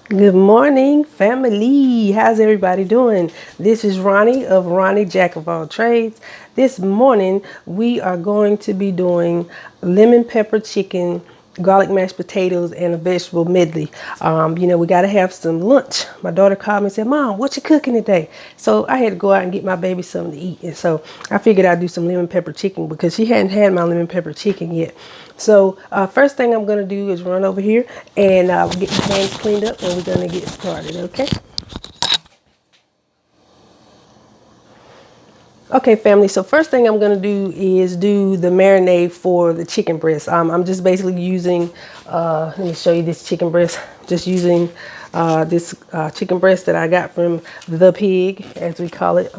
Good morning, family. How's everybody doing? This is Ronnie of Ronnie Jack of All Trades. This morning, we are going to be doing lemon pepper chicken, garlic mashed potatoes, and a vegetable medley. We got to have some lunch. My daughter called me and said, Mom, what you cooking today? So I had to go out and get my baby something to eat. And so I figured I'd do some lemon pepper chicken because she hadn't had my lemon pepper chicken yet. So first thing I'm going to do is run over here and get my hands cleaned up and we're going to get started, okay? Okay, family, so first thing I'm going to do is do the marinade for the chicken breast. I'm just basically using, let me show you this chicken breast, just using this chicken breast that I got from the pig, as we call it.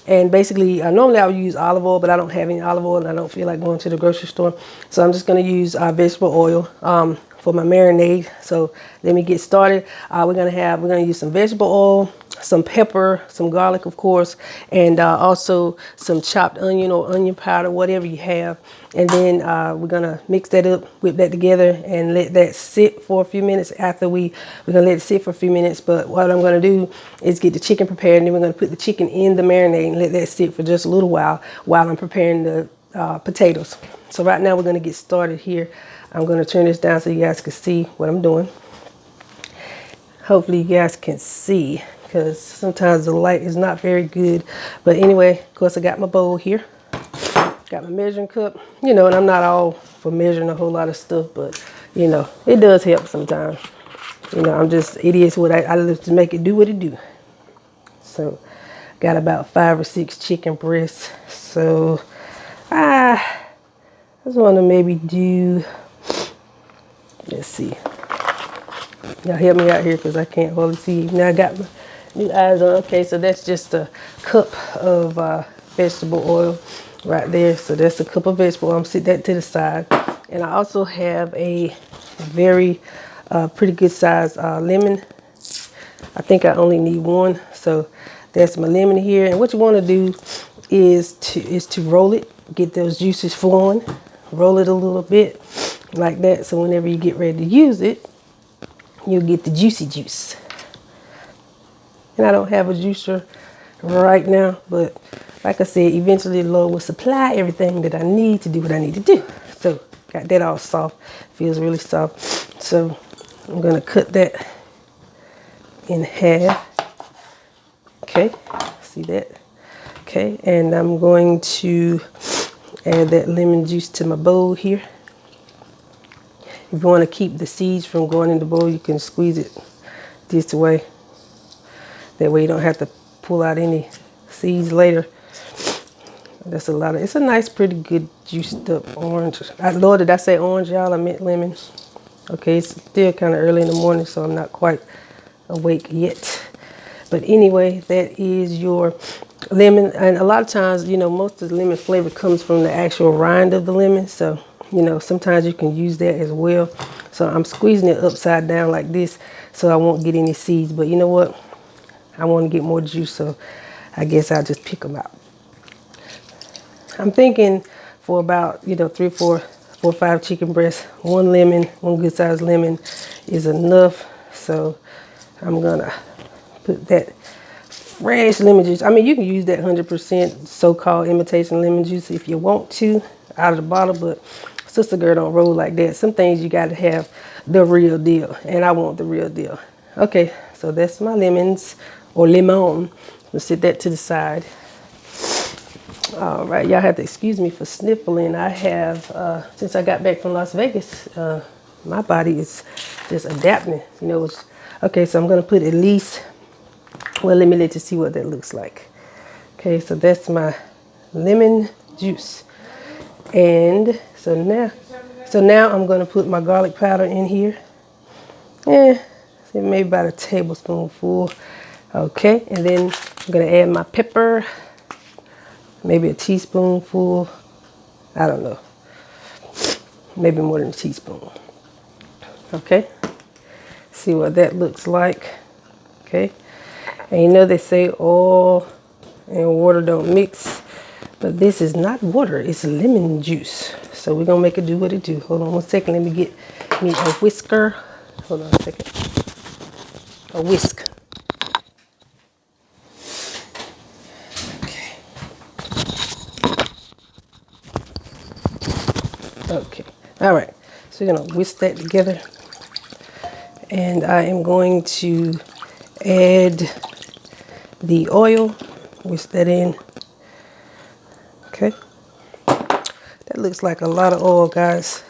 And basically, normally I would use olive oil, but I don't have any olive oil and I don't feel like going to the grocery store. So I'm just going to use vegetable oil for my marinade. So let me get started. We're gonna use some vegetable oil, some pepper, some garlic, of course, and also some chopped onion or onion powder, whatever you have. And then we're gonna mix that up, whip that together, and let that sit for a few minutes. We're gonna let it sit for a few minutes. But what I'm gonna do is get the chicken prepared, and then we're gonna put the chicken in the marinade and let that sit for just a little while I'm preparing the potatoes. So right now we're gonna get started here. I'm gonna turn this down so you guys can see what I'm doing. Hopefully you guys can see because sometimes the light is not very good. But anyway, of course I got my bowl here. Got my measuring cup. And I'm not all for measuring a whole lot of stuff, but it does help sometimes. It is what I live to make it do what it do. So got about 5 or 6 chicken breasts. So I just want to maybe do, let's see. Y'all help me out here because I can't hardly see. Now I got my new eyes on. Okay, so that's just a cup of vegetable oil right there. So that's a cup of vegetable oil. I'm set that to the side. And I also have a very pretty good size lemon. I think I only need one. So that's my lemon here. And what you want to do is to roll it, get those juices flowing, roll it a little bit like that. So whenever you get ready to use it, you'll get the juicy juice. And I don't have a juicer right now, but like I said, eventually the Lord will supply everything that I need to do what I need to do. So got that all soft, feels really soft. So I'm gonna cut that in half. Okay, see that? Okay, and I'm going to add that lemon juice to my bowl here. If you want to keep the seeds from going in the bowl, you can squeeze it this way. That way you don't have to pull out any seeds later. That's it's a nice, pretty good juiced up orange. Lord, did I say orange, y'all? I meant lemon. Okay, it's still kind of early in the morning, so I'm not quite awake yet. But anyway, that is your lemon. And a lot of times, most of the lemon flavor comes from the actual rind of the lemon. So, sometimes you can use that as well. So I'm squeezing it upside down like this so I won't get any seeds. But you know what? I want to get more juice, so I guess I'll just pick them out. I'm thinking for about, 3, 4, 5 chicken breasts, one good sized lemon is enough. So I'm gonna put that fresh lemon juice. I mean, you can use that 100% so-called imitation lemon juice if you want to out of the bottle, but sister girl don't roll like that. Some things you got to have the real deal, and I want the real deal. Okay, so that's my lemons or lemon. We'll set that to the side. All right, y'all have to excuse me for sniffling. I have, since I got back from Las Vegas, my body is just adapting. Okay, so I'm gonna put at least, well, let me let you see what that looks like. Okay, so that's my lemon juice. And so now I'm gonna put my garlic powder in here. Maybe about a tablespoonful. Okay, and then I'm gonna add my pepper, maybe a teaspoonful. I don't know, maybe more than a teaspoon. Okay, see what that looks like. Okay, and they say oil and water don't mix, but this is not water, it's lemon juice. So we're gonna make it do what it do. Hold on one second, let me get me a whisker. Hold on a second. a whisk. Okay. Okay. All right. So we're gonna whisk that together, and I am going to add the oil. Whisk that in. Okay. That looks like a lot of oil, guys.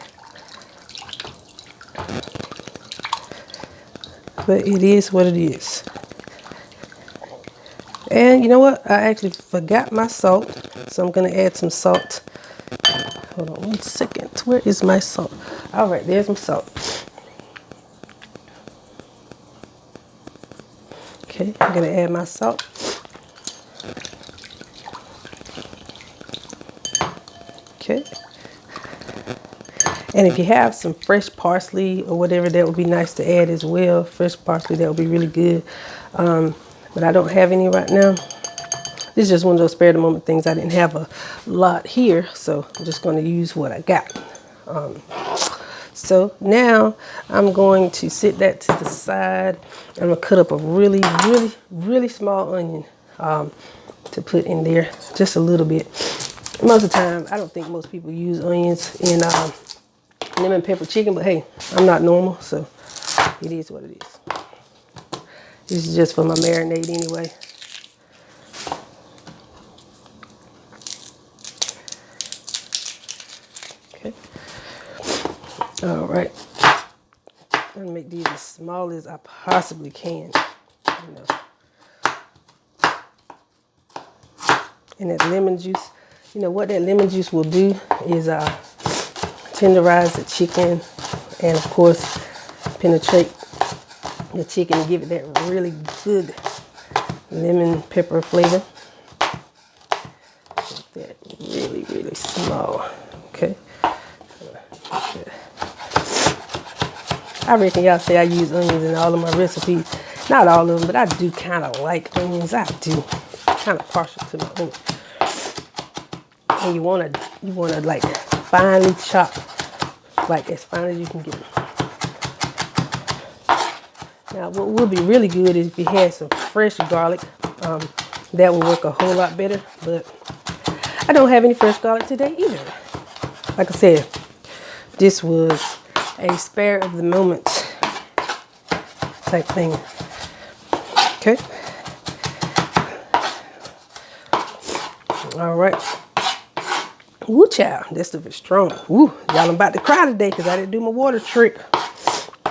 But it is what it is. And you know what? I actually forgot my salt. So I'm going to add some salt. Hold on 1 second. Where is my salt? All right, there's my salt. Okay, I'm going to add my salt. Okay. And if you have some fresh parsley or whatever, that would be nice to add as well. Fresh parsley, that would be really good. But I don't have any right now. This is just one of those spare the moment things. I didn't have a lot here, so I'm just going to use what I got. So now I'm going to set that to the side. I'm going to cut up a really, really, really small onion to put in there, just a little bit. Most of the time, I don't think most people use onions in lemon pepper chicken, but hey, I'm not normal, so it is what it is. This is just for my marinade anyway. Okay. All right. I'm gonna make these as small as I possibly can. You know. And that lemon juice, you know what that lemon juice will do is tenderize the chicken, and of course penetrate the chicken and give it that really good lemon pepper flavor. Make that really, really small. Okay. I reckon y'all say I use onions in all of my recipes. Not all of them, but I do kind of like onions. I do. Kind of partial to my onions. And you wanna like finely chop, like as fine as you can get them. Now, what would be really good is if you had some fresh garlic. That would work a whole lot better, but I don't have any fresh garlic today either. Like I said, this was a spare of the moment type thing. Okay. All right. Woo, child, this stuff is strong. Woo, y'all, I'm about to cry today because I didn't do my water trick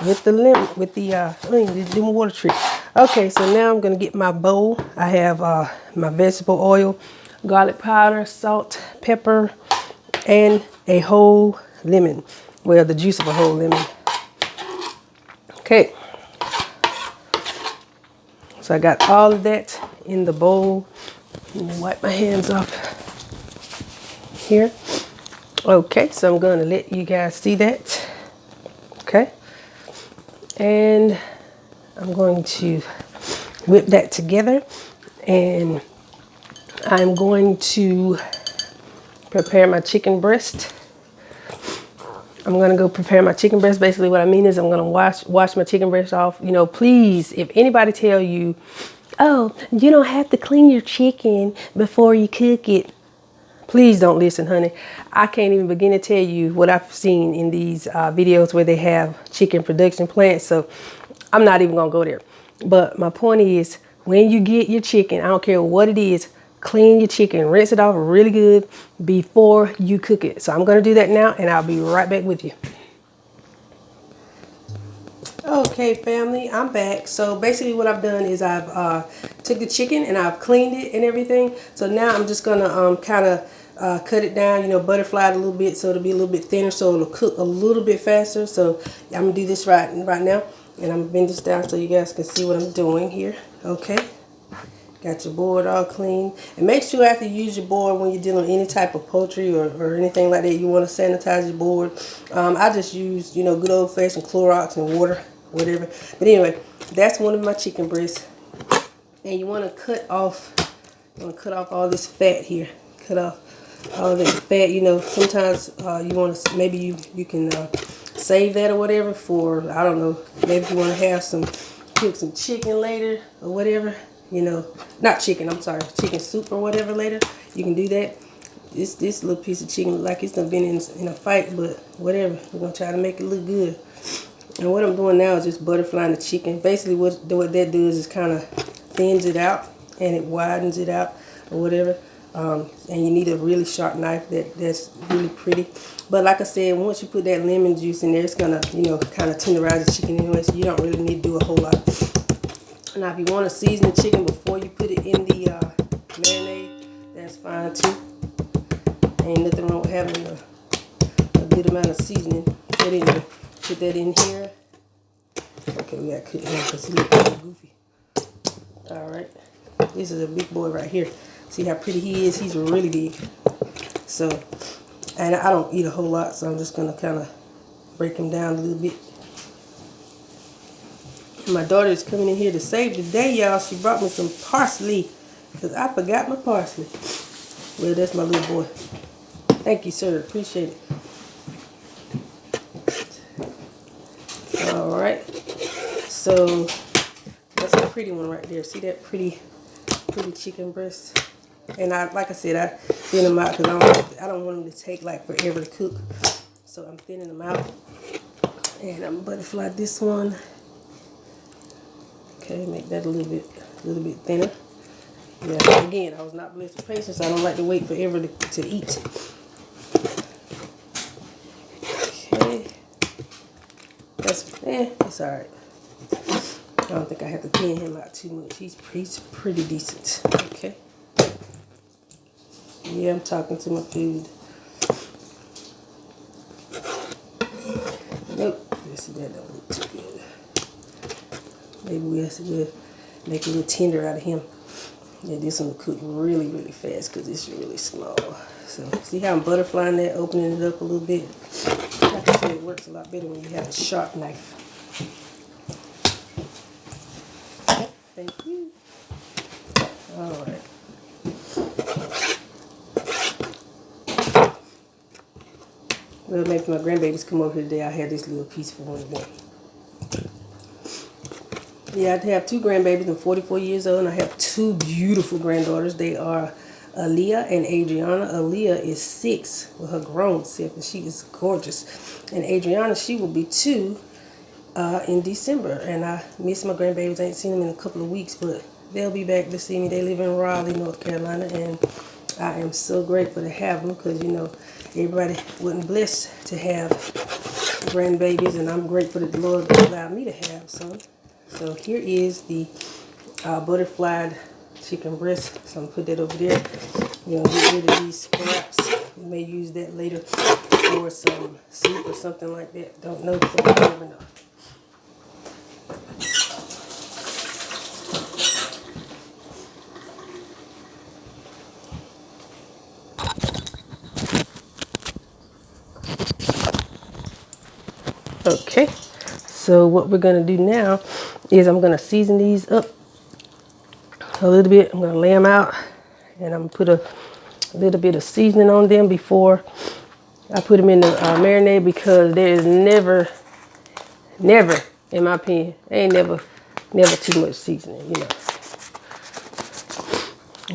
with the onion. Didn't do my water trick. Okay, so now I'm gonna get my bowl. I have my vegetable oil, garlic powder, salt, pepper, and a whole lemon. Well, the juice of a whole lemon. Okay. So I got all of that in the bowl. Let me wipe my hands off here. Okay, so I'm going to let you guys see that. Okay. And I'm going to whip that together, and I'm going to prepare my chicken breast. I'm gonna go prepare my chicken breast. Basically what I mean is I'm gonna wash my chicken breast off. You know, please, if anybody tell you, oh, you don't have to clean your chicken before you cook it, please don't listen, honey. I can't even begin to tell you what I've seen in these videos where they have chicken production plants, so I'm not even gonna go there. But my point is, when you get your chicken, I don't care what it is, clean your chicken, rinse it off really good before you cook it. So I'm going to do that now, and I'll be right back with you. Okay, family, I'm back. So basically what I've done is I've took the chicken and I've cleaned it and everything. So now I'm just going to kind of cut it down, you know, butterfly it a little bit so it'll be a little bit thinner, so it'll cook a little bit faster. So I'm going to do this right now, and I'm going to bend this down so you guys can see what I'm doing here. Okay. Got your board all clean. And make sure after you use your board when you're dealing with any type of poultry or anything like that, you want to sanitize your board. I just use, you know, good old fashioned Clorox and water, whatever. But anyway, that's one of my chicken breasts. And you want to cut off all this fat here. Cut off all this fat. You know, sometimes you want to, maybe you can save that or whatever for, I don't know, maybe if you want to have some cook some chicken later or whatever, you know, not chicken, I'm sorry, chicken soup or whatever later, you can do that. This little piece of chicken look like it's done been in a fight, but whatever. We're gonna try to make it look good. And what I'm doing now is just butterflying the chicken. Basically what that does is kind of thins it out and it widens it out or whatever. And you need a really sharp knife that's really pretty. But like I said, once you put that lemon juice in there, it's gonna, you know, kind of tenderize the chicken anyway, so you don't really need to do a whole lot. Now if you want to season the chicken before you put it in the marinade, that's fine too. Ain't nothing wrong with having a good amount of seasoning. But anyway, put that in here. Okay, we gotta cut him because he looks kind of goofy. Alright, this is a big boy right here. See how pretty he is? He's really big. So, and I don't eat a whole lot, so I'm just gonna kind of break him down a little bit. And my daughter is coming in here to save the day, y'all. She brought me some parsley because I forgot my parsley. Well, that's my little boy. Thank you, sir. Appreciate it. Alright. So, that's a pretty one right there. See that pretty chicken breast? And like I said, I thin them out because I don't want them to take like forever to cook. So I'm thinning them out. And I'm gonna butterfly this one. Okay, make that a little bit thinner. Yeah, again, I was not blessed with patience. I don't like to wait forever to eat. Okay. It's alright. I don't think I have to thin him out too much. He's pretty decent. Okay. Yeah, I'm talking to my food. Nope. This that don't look too good. Maybe we'll make a little tender out of him. Yeah, this one will cook really, really fast because it's really small. So, see how I'm butterflying that, opening it up a little bit? Like I said, it works a lot better when you have a sharp knife. Thank you. Alright. Well, maybe my grandbabies come over here today, I'll have this little piece for one of them. Yeah, I have two grandbabies. I'm 44 years old, and I have two beautiful granddaughters. They are Aaliyah and Adriana. Aaliyah is 6 with her grown self, and she is gorgeous. And Adriana, she will be 2 in December. And I miss my grandbabies. I ain't seen them in a couple of weeks, but they'll be back to see me. They live in Raleigh, North Carolina, and I am so grateful to have them because, you know, everybody wasn't blessed to have grandbabies, and I'm grateful that the Lord allowed me to have some. So here is the butterflied chicken breast. So I'm going to put that over there. We're going to get rid of these scraps. We may use that later for some soup or something like that. Don't know, so I never know. Okay, so what we're going to do now is I'm going to season these up a little bit. I'm going to lay them out, and I'm going to put a little bit of seasoning on them before I put them in the marinade, because there is never, in my opinion, ain't never too much seasoning, you know.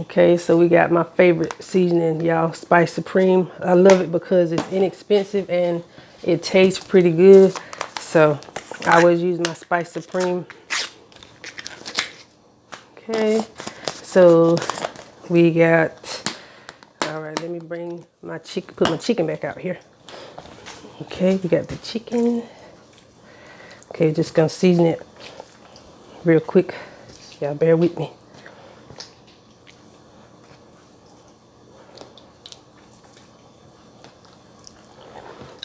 Okay, so we got my favorite seasoning, y'all, Spice Supreme. I love it because it's inexpensive and it tastes pretty good. So I always use my Spice Supreme. Okay, so we got, all right, let me bring my chicken, put my chicken back out here. Okay, we got the chicken. Okay, just gonna season it real quick. Y'all bear with me.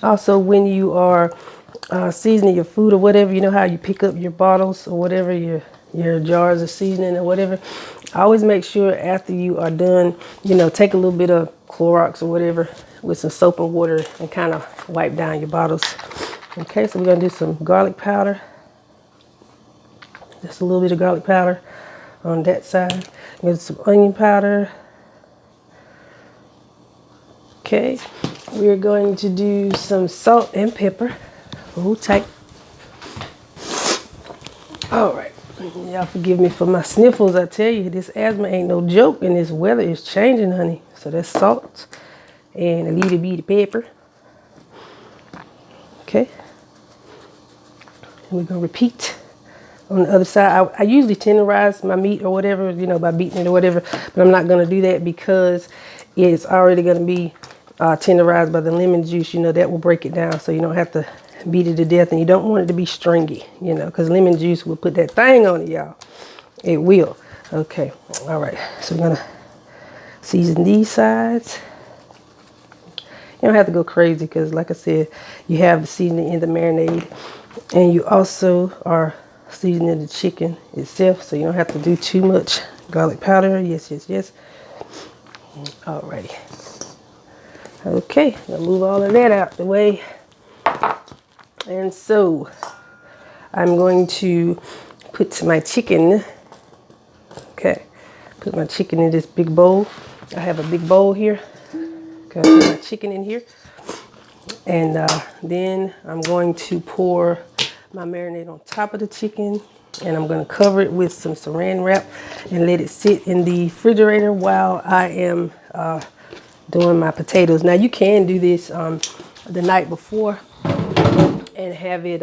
Also, when you are seasoning your food or whatever, you know how you pick up your bottles or whatever, your jars of seasoning or whatever, always make sure after you are done, you know, take a little bit of Clorox or whatever with some soap and water and kind of wipe down your bottles. Okay, so we're going to do some garlic powder. Just a little bit of garlic powder on that side. Get some onion powder. Okay, we're going to do some salt and pepper. Hold tight. All right, Y'all forgive me for my sniffles. I tell you, this asthma ain't no joke, and this weather is changing, honey. So that's salt and a little bit of pepper. Okay. And we're gonna repeat on the other side. I usually tenderize my meat or whatever, you know, by beating it or whatever, but I'm not gonna do that because it's already gonna be tenderized by the lemon juice. You know, that will break it down, so you don't have to beat it to death, and you don't want it to be stringy, you know, because lemon juice will put that thing on it, y'all. It will. Okay. All right. So we're gonna season these sides. You don't have to go crazy because, like I said, you have the seasoning in the marinade, and you also are seasoning the chicken itself, so you don't have to do too much. Garlic powder. Yes, yes, yes. Alrighty. Okay. I'll move all of that out the way. And so I'm going to put my chicken. Okay. Put my chicken in this big bowl. I have a big bowl here. Okay, put my chicken in here. And then I'm going to pour my marinade on top of the chicken. And I'm going to cover it with some saran wrap and let it sit in the refrigerator while I am doing my potatoes. Now you can do this the night before and have it,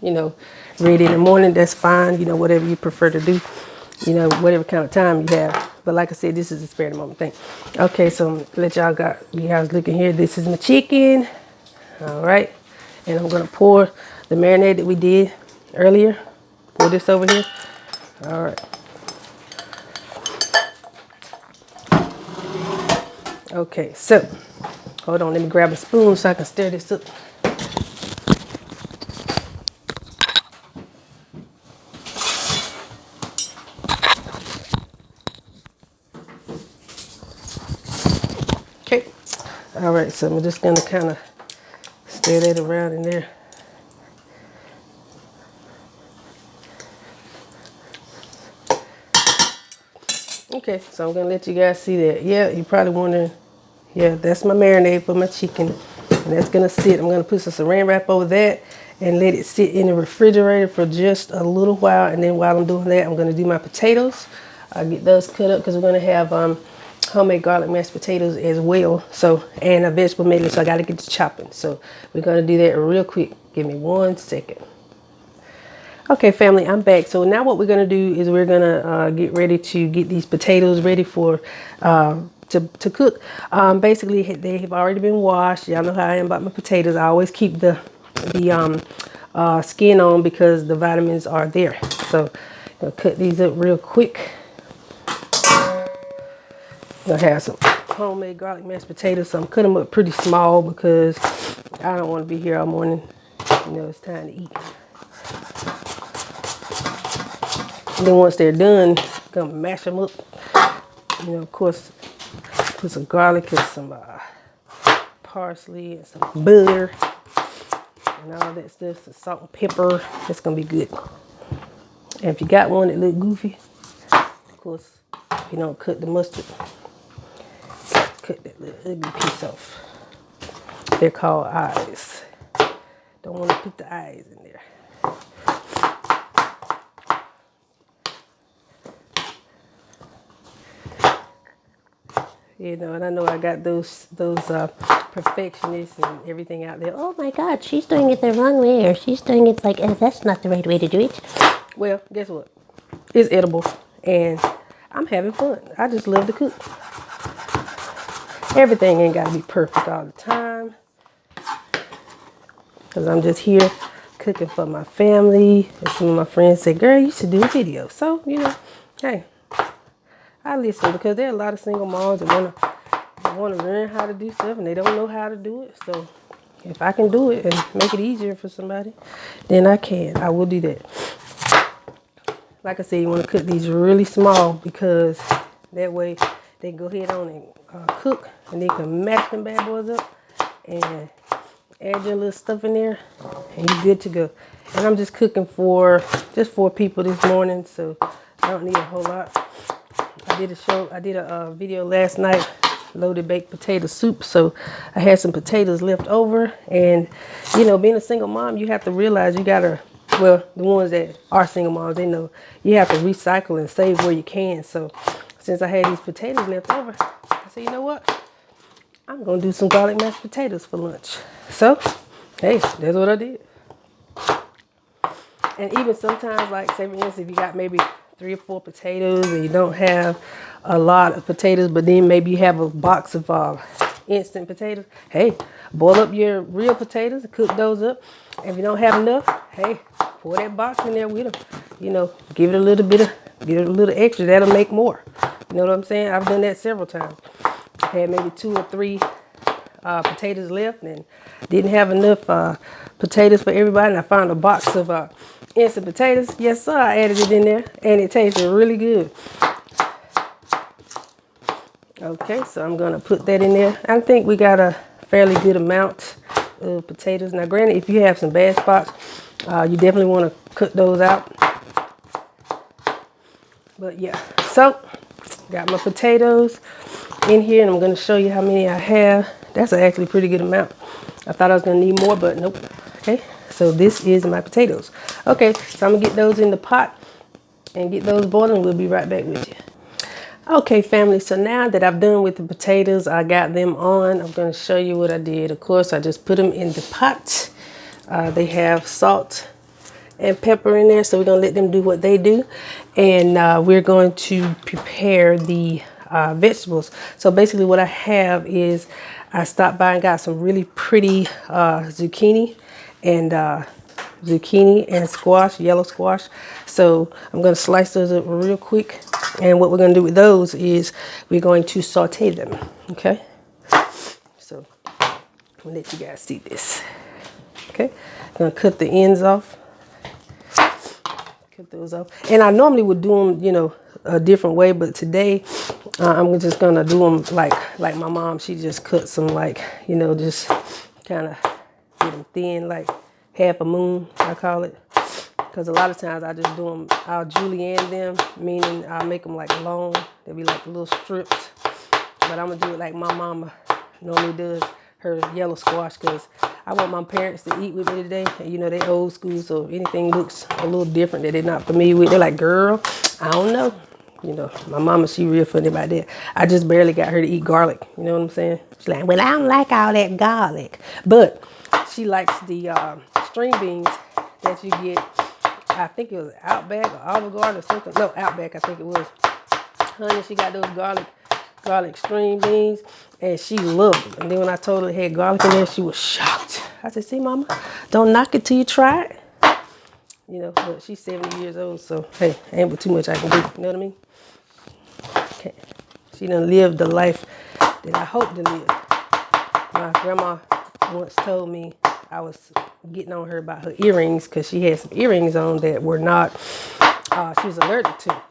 you know, ready in the morning. That's fine. You know, whatever you prefer to do. You know, whatever kind of time you have. But like I said, this is a spare the moment thing. Okay, so let you guys looking here. This is my chicken. All right. And I'm going to pour the marinade that we did earlier. Pour this over here. All right. Okay, so hold on. Let me grab a spoon so I can stir this up. Okay. All right, so I'm just going to kind of stir that around in there. Okay, so I'm going to let you guys see that. Yeah, you're probably wondering, yeah, that's my marinade for my chicken. And that's going to sit. I'm going to put some saran wrap over that and let it sit in the refrigerator for just a little while. And then while I'm doing that, I'm going to do my potatoes. I'll get those cut up because we're going to have homemade garlic mashed potatoes as well. So, and a vegetable medley, so I got to get to chopping. So we're going to do that real quick. Give me 1 second. Okay, family, I'm back. So now what we're going to do is we're going to get ready to get these potatoes ready for to cook. Basically, they have already been washed. Y'all know how I am about my potatoes. I always keep the skin on because the vitamins are there. So I'm going to cut these up real quick. I'm going to have some homemade garlic mashed potatoes. So I'm cutting them up pretty small because I don't want to be here all morning. You know, it's time to eat. And then once they're done, I'm gonna mash them up. You know, of course, put some garlic and some parsley and some butter and all that stuff. Some salt and pepper. It's gonna be good. And if you got one that look goofy, of course, you don't cut the mustard. Cut that little ugly piece off. They're called eyes. Don't want to put the eyes in there. You know, and I know I got those perfectionists and everything out there. Oh my God, she's doing it the wrong way, or she's doing it like, that's not the right way to do it. Well, guess what? It's edible, and I'm having fun. I just love to cook. Everything ain't got to be perfect all the time, because I'm just here cooking for my family. And some of my friends say, girl, you should do a video. So, you know, hey, I listen because there are a lot of single moms that want to learn how to do stuff and they don't know how to do it. So if I can do it and make it easier for somebody, then I can. I will do that. Like I said, you want to cut these really small because that way they can go ahead on and cook, and they can mash them bad boys up and add your little stuff in there and you're good to go. And I'm just cooking for just 4 people this morning, so I don't need a whole lot. I did a video last night, loaded baked potato soup. So I had some potatoes left over, and you know, being a single mom, you have to realize you gotta well, the ones that are single moms, they know you have to recycle and save where you can. So since I had these potatoes left over, I said, you know what? I'm going to do some garlic mashed potatoes for lunch. So, hey, that's what I did. And even sometimes, like, say for instance, if you got maybe 3 or 4 potatoes and you don't have a lot of potatoes, but then maybe you have a box of instant potatoes, hey, boil up your real potatoes and cook those up. If you don't have enough, hey, pour that box in there with them. You know, give it a little bit of, give it a little extra. That'll make more. You know what I'm saying? I've done that several times. Had maybe 2 or 3 potatoes left and didn't have enough potatoes for everybody, and I found a box of instant potatoes. Yes sir, I added it in there and it tasted really good. Okay, so I'm gonna put that in there. I think we got a fairly good amount of potatoes. Now granted, if you have some bad spots, you definitely want to cook those out. But yeah, so got my potatoes in here and I'm going to show you how many I have. That's actually a pretty good amount. I thought I was going to need more, but nope. Okay, so this is my potatoes. Okay, so I'm going to get those in the pot and get those boiling. We'll be right back with you. Okay, family, so now that I've done with the potatoes, I got them on. I'm going to show you what I did. Of course, I just put them in the pot. They have salt and pepper in there, so we're going to let them do what they do. And we're going to prepare the vegetables. So basically what I have is I stopped by and got some really pretty zucchini and squash, yellow squash. So I'm going to slice those up real quick. And what we're going to do with those is we're going to saute them. Okay. So I'm going to let you guys see this. Okay. I'm going to cut the ends off. Cut those off. And I normally would do them, you know, a different way, but today I'm just gonna do them like my mom. She just cut some, like, you know, just kind of get them thin, like half a moon, I call it. Because a lot of times I just do them, I'll julienne them, meaning I'll make them like long. They'll be like little strips. But I'm gonna do it like my mama normally does her yellow squash, because I want my parents to eat with me today. And you know, they old school, so if anything looks a little different that they're not familiar with, they're like, girl, I don't know. You know, my mama, she real funny about that. I just barely got her to eat garlic. You know what I'm saying? She's like, well, I don't like all that garlic. But she likes the string beans that you get. I think it was Outback or Olive Garden or something. No, Outback, I think it was. Honey, she got those garlic string beans, and she loved them. And then when I told her it had garlic in there, she was shocked. I said, see, mama, don't knock it till you try it. You know, but she's 70 years old, so hey, ain't but too much I can do. You know what I mean? Okay. She done lived the life that I hope to live. My grandma once told me I was getting on her about her earrings, because she had some earrings on that were not, she was allergic to.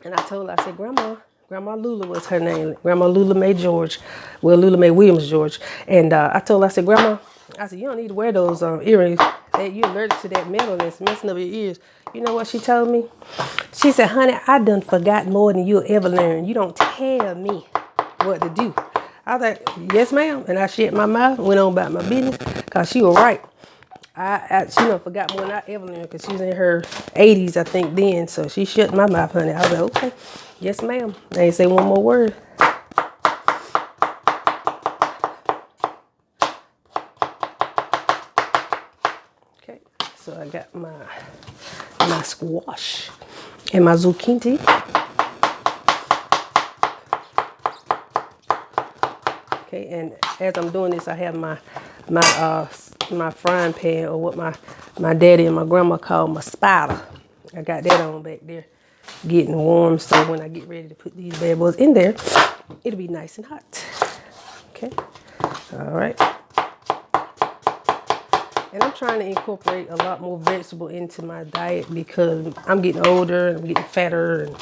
And I told her, I said, Grandma Lula was her name. Grandma Lula Mae George. Well, Lula Mae Williams George. And I told her, I said, Grandma, I said, you don't need to wear those earrings. You're allergic to that metal that's messing up your ears. You know what she told me? She said, honey, I done forgot more than you'll ever learn. You don't tell me what to do. I was like, yes, ma'am. And I shut my mouth and went on about my business, because she was right. She done forgot more than I ever learned, because she was in her 80s, I think, then. So she shut my mouth, honey. I was like, okay, yes, ma'am. I ain't say one more word. Okay, so I got my squash and my zucchini. Okay, and as I'm doing this, I have my frying pan, or what my daddy and my grandma call my spider. I got that on back there, getting warm, so when I get ready to put these bad boys in there, it'll be nice and hot. Okay, all right. And I'm trying to incorporate a lot more vegetable into my diet, because I'm getting older and I'm getting fatter, and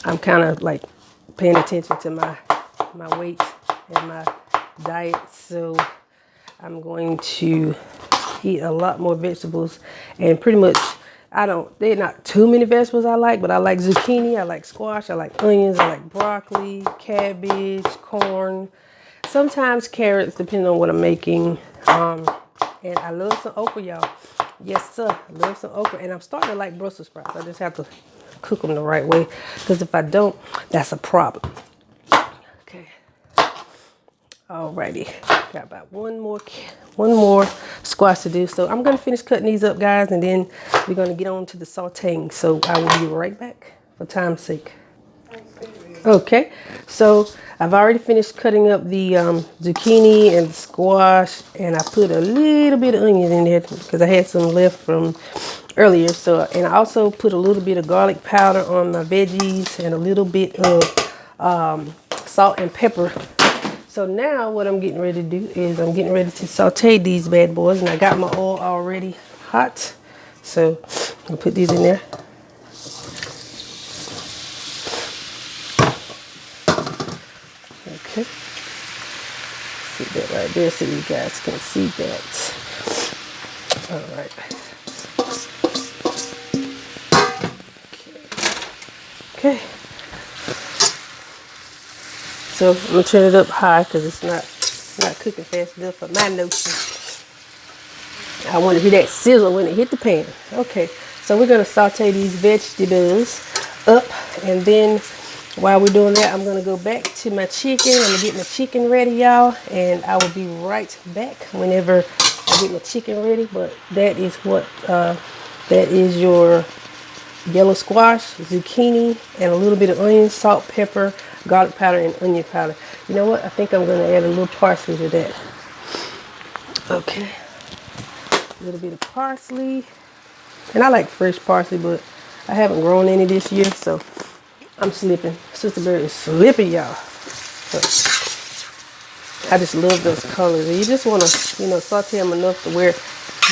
I'm kind of like paying attention to my weight and my diet. So I'm going to eat a lot more vegetables, and pretty much they're not too many vegetables I like, but I like zucchini, I like squash, I like onions, I like broccoli, cabbage, corn, sometimes carrots, depending on what I'm making. And I love some okra, y'all. Yes, sir. I love some okra. And I'm starting to like Brussels sprouts. I just have to cook them the right way. Because if I don't, that's a problem. Okay. Alrighty. Got about one more squash to do. So I'm going to finish cutting these up, guys. And then we're going to get on to the sauteing. So I will be right back for time's sake. Okay, so I've already finished cutting up the zucchini and the squash, and I put a little bit of onion in there because I had some left from earlier. So, and I also put a little bit of garlic powder on my veggies and a little bit of salt and pepper. So now what I'm getting ready to do is I'm getting ready to saute these bad boys, and I got my oil already hot. So I'm gonna put these in there. Okay. See that right there so you guys can see that. All right. Okay. So I'm gonna turn it up high because it's not cooking fast enough for my notion. I want to hear that sizzle when it hit the pan. Okay. So we're gonna saute these vegetables up, and then while we're doing that, I'm gonna go back to my chicken. I'm gonna get my chicken ready, y'all, and I will be right back whenever I get my chicken ready. But that is what that is your yellow squash, zucchini, and a little bit of onion, salt, pepper, garlic powder, and onion powder. You know what? I think I'm gonna add a little parsley to that. Okay, a little bit of parsley, and I like fresh parsley, but I haven't grown any this year, so I'm slipping. Sister Bird is slipping, y'all. So I just love those colors. And you just want to, saute them enough to where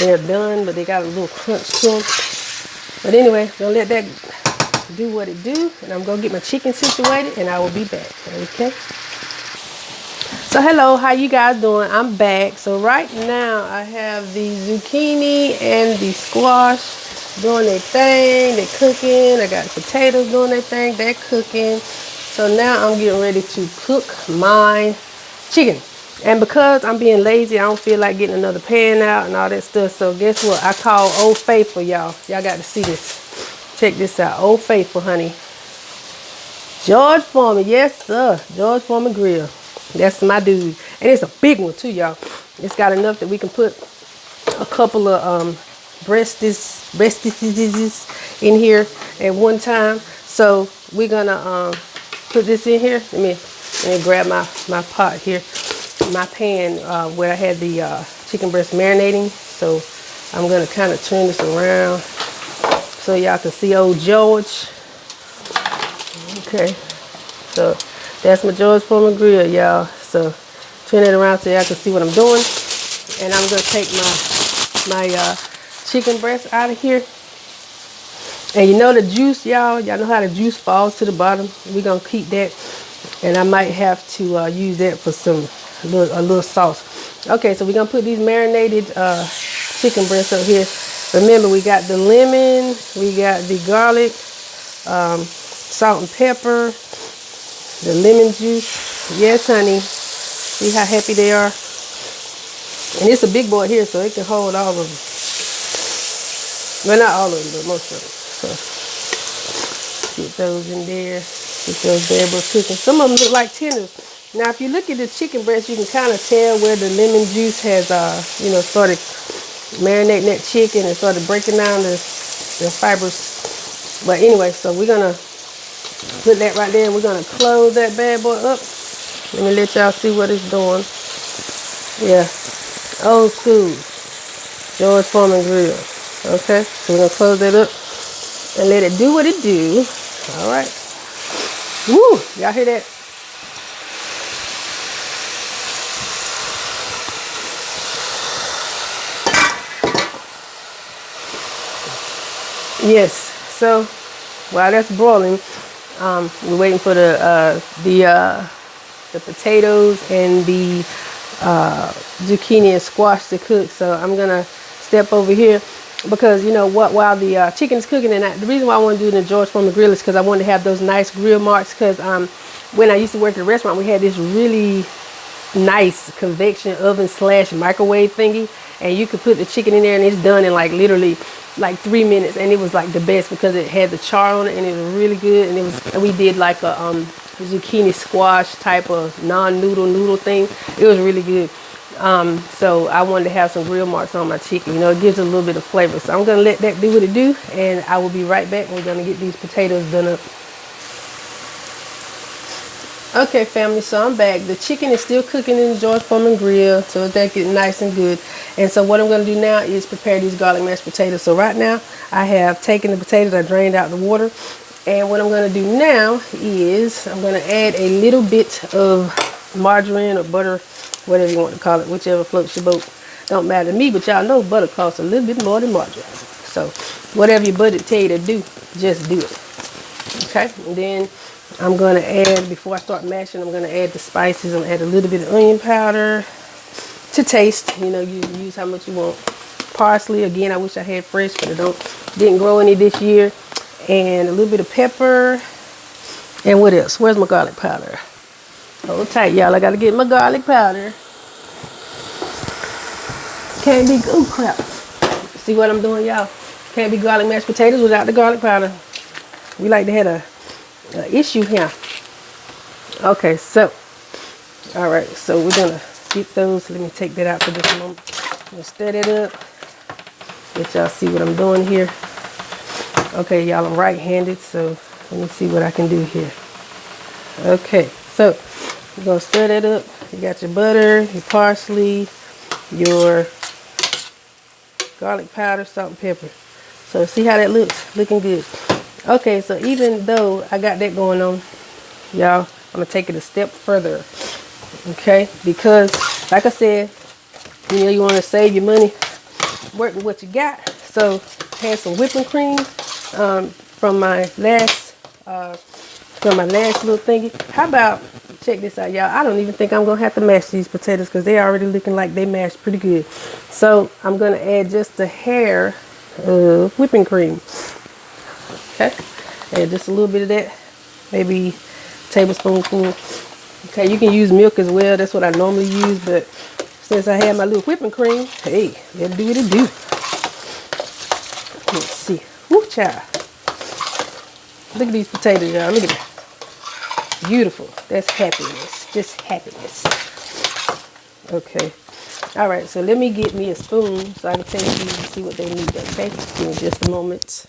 they're done, but they got a little crunch to them. But anyway, gonna let that do what it do, and I'm gonna get my chicken situated, and I will be back. Okay. So hello, how you guys doing? I'm back. So right now I have the zucchini and the squash doing their thing. They're cooking. I got the potatoes doing their thing. They're cooking. So now I'm getting ready to cook my chicken. And because I'm being lazy, I don't feel like getting another pan out and all that stuff. So guess what? I call Old Faithful, y'all. Y'all got to see this. Check this out. Old Faithful, honey. George Foreman. Yes, sir. George Foreman Grill. That's my dude. And it's a big one too, y'all. It's got enough that we can put a couple of breasties in here at one time. So we're gonna put this in here. Let me grab my pot here, my pan where I had the chicken breast marinating. So I'm gonna kind of turn this around so y'all can see old George. Okay, so that's my George Foreman Grill, y'all. So turn it around so y'all can see what I'm doing. And I'm gonna take my chicken breast out of here. And you know the juice, y'all know how the juice falls to the bottom. We're gonna keep that, and I might have to use that for a little sauce. Okay, so we're gonna put these marinated chicken breasts up here. Remember, we got the lemon, we got the garlic, salt and pepper, the lemon juice. Yes, honey. See how happy they are? And it's a big boy here, so it can hold all of them. Well, not all of them, but most of them. So get those in there. Get those bad boys cooking. Some of them look like tenders. Now, if you look at the chicken breast, you can kind of tell where the lemon juice has, started marinating that chicken and started breaking down the fibers. But anyway, so we're gonna put that right there, and we're gonna close that bad boy up. Let me let y'all see what it's doing. Yeah, old school George Foreman Grill. Okay, so we're gonna close that up and let it do what it do. All right. Woo! Y'all hear that? Yes. So while that's broiling, we're waiting for the potatoes and the zucchini and squash to cook. So I'm gonna step over here because you know what? While the chicken is cooking, and the reason why I want to do it in the George Foreman Grill is because I wanted to have those nice grill marks. Because when I used to work at a restaurant, we had this really nice convection oven / microwave thingy, and you could put the chicken in there and it's done in like literally like 3 minutes, and it was like the best because it had the char on it and it was really good. And it was, and we did like a zucchini squash type of noodle thing. It was really good. So I wanted to have some grill marks on my chicken. You know, it gives it a little bit of flavor. So I'm gonna let that do what it do, and I will be right back. We're gonna get these potatoes done up. Okay, family, so I'm back. The chicken is still cooking in the George Foreman grill, so that gets nice and good. And so what I'm going to do now is prepare these garlic mashed potatoes. So right now, I have taken the potatoes, I drained out the water. And what I'm going to do now is I'm going to add a little bit of margarine or butter, whatever you want to call it, whichever floats your boat. Don't matter to me, but y'all know butter costs a little bit more than margarine. So whatever your budget tell you to do, just do it. Okay, and then I'm going to add, before I start mashing, I'm going to add the spices. I'm going to add a little bit of onion powder to taste. You know, you use how much you want. Parsley, again, I wish I had fresh, but didn't grow any this year. And a little bit of pepper. And what else? Where's my garlic powder? Hold tight, y'all. I got to get my garlic powder. Can't be, oh crap. See what I'm doing, y'all? Can't be garlic mashed potatoes without the garlic powder. We like to have a issue here. Okay, so all right, so we're gonna get those. Let me take that out for just a moment. I'm gonna stir it up. Let y'all see what I'm doing here. Okay, y'all, I'm right-handed, so let me see what I can do here. Okay, so you're gonna stir that up. You got your butter, your parsley, your garlic powder, salt and pepper. So see how that looks? Looking good. Okay, so even though I got that going on, y'all, I'm gonna take it a step further. Okay, because like I said, you know, you want to save your money, work with what you got. So I had some whipping cream from my last little thingy. How about, check this out, y'all. I don't even think I'm gonna have to mash these potatoes because they're already looking like they mashed pretty good. So I'm gonna add just a hair of whipping cream. Okay, add just a little bit of that, maybe a tablespoonful. Okay, you can use milk as well. That's what I normally use, but since I have my little whipping cream, hey, let's do what it do. Let's see. Woo, child. Look at these potatoes, y'all. Look at that. Beautiful. That's happiness. Just happiness. Okay. All right, so let me get me a spoon so I can taste these and see what they need, okay? Give me just a moment.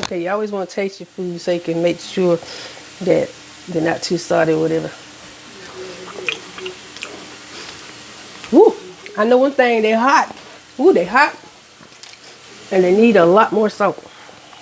Okay, you always want to taste your food so you can make sure that they're not too salty or whatever. Woo! I know one thing, they're hot. Ooh, they're hot. And they need a lot more salt.